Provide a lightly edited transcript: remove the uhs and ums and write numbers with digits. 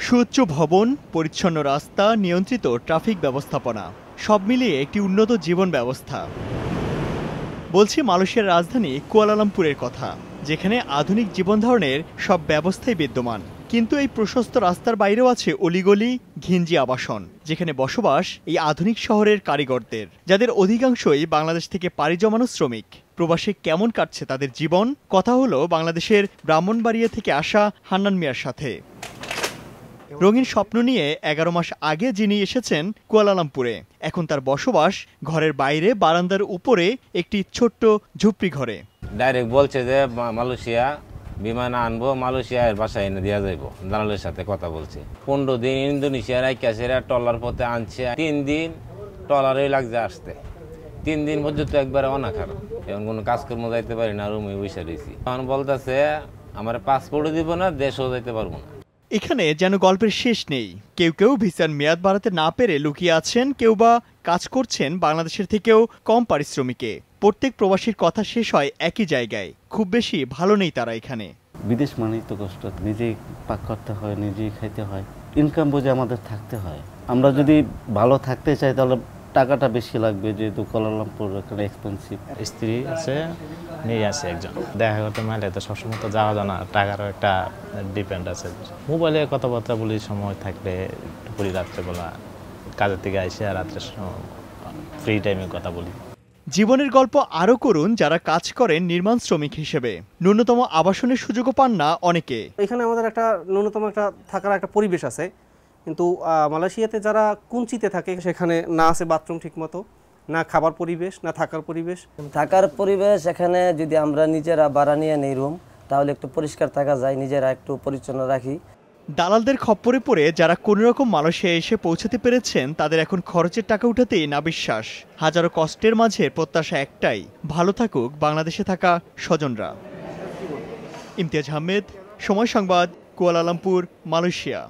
সুউচ্চ ভবন, পরিচ্ছন্ন রাস্তা, নিয়ন্ত্রিত ট্রাফিক ব্যবস্থাপনা সব মিলিয়ে একটি উন্নত জীবন ব্যবস্থা। বলছি মালয়েশিয়ার রাজধানী কুয়ালালামপুরের কথা, যেখানে আধুনিক জীবন ধারণের সব ব্যবস্থাই বিদ্যমান। কিন্তু এই প্রশস্ত রাস্তার বাইরেও আছে অলিগলি, ঘিঞ্জি আবাসন, যেখানে বসবাস এই আধুনিক শহরের কারিগরদের, যাদের অধিকাংশই বাংলাদেশ থেকে পাড়ি জমানো শ্রমিক। প্রবাসে কেমন কাটছে তাদের জীবন, কথা হলো বাংলাদেশের ব্রাহ্মণবাড়িয়া থেকে আসা হান্নান মিয়ার সাথে। রঙিন স্বপ্ন নিয়ে 11 মাস আগে যিনি এসেছেন কুয়ালালামপুরে, এখন তার বসবাস ঘরের বাইরে বারান্দার উপরে একটি ছোট্ট ঝুপড়ি ঘরে। ডাইরেক্ট বলছে যে মালয়েশিয়া বিমান আনবো, মালয়েশিয়ার বাসায় এনে দেওয়া যাইব। দালালের সাথে কথা বলছে। 15 দিন ইন্দোনেশিয়ার আইকাশেরা ট্রলার পথে আনছে, 3 দিন ট্রলারই লাগছে আসতে। 3 দিন পর্যন্ত একবারে অনাখার, এখন কোনো কাজকর্ম যাইতে পারি না, রুমে বসে রয়েছি। এখন বলতেছে আমার পাসপোর্টও দিব না, দেশও যাইতে পারবো না। এখানে যেন গল্পের শেষ নেই। কেউ কেউ ভিসার মেয়াদ বাড়াতে না পেরে লুকিয়ে আছেন, কেউ বা কাজ করছেন বাংলাদেশের থেকেও কম পারিশ্রমিকে। প্রত্যেক প্রবাসীর কথা শেষ হয় একই জায়গায়, খুব বেশি ভালো নেই তারা এখানে। বিদেশ মানেই তো কষ্ট, নিজেই পাক করতে হয়, নিজেই খাইতে হয়, ইনকাম বুঝে আমাদের থাকতে হয়। আমরা যদি ভালো থাকতে চাই তাহলে টাকাটা বেশি লাগবে, যেহেতু কুয়ালালামপুর এখানে এক্সপেন্সিভ। স্ত্রী আছে, মেয়ে আছে একজন। দেখা করতে মাইলে তো সবসময় তো যাওয়া যায় না, টাকারও একটা ডিপেন্ড আছে। মোবাইলে কথাবার্তা বলি, সময় থাকলে বলি, রাত্রেবেলা কাজের থেকে আইসে আর রাত্রে ফ্রি টাইমে কথা বলি। জীবনের গল্প আরও করুন যারা কাজ করেন নির্মাণ শ্রমিক হিসেবে। ন্যূনতম আবাসনের সুযোগও পান না অনেকে। এখানে আমাদের একটা ন্যূনতম একটা থাকার একটা পরিবেশ আছে, কিন্তু মালয়েশিয়াতে যারা কুঞ্চিতে থাকে সেখানে না আছে বাথরুম ঠিকমতো, না খাবার পরিবেশ, না থাকার পরিবেশ। থাকার পরিবেশ এখানে যদি আমরা নিজেরা ভাড়া নিয়ে নেই রুম, তাহলে একটু পরিষ্কার থাকা যায়, নিজেরা একটু পরিচ্ছন্ন রাখি। দালালদের খপ্পরে পড়ে যারা কোনোরকম মালয়েশিয়া এসে পৌঁছাতে পেরেছেন, তাদের এখন খরচের টাকা উঠাতেই না বিশ্বাস। হাজারো কষ্টের মাঝে প্রত্যাশা একটাই, ভালো থাকুক বাংলাদেশে থাকা স্বজনরা। ইমতিয়াজ আহমেদ, সময় সংবাদ, কুয়ালালামপুর, মালয়েশিয়া।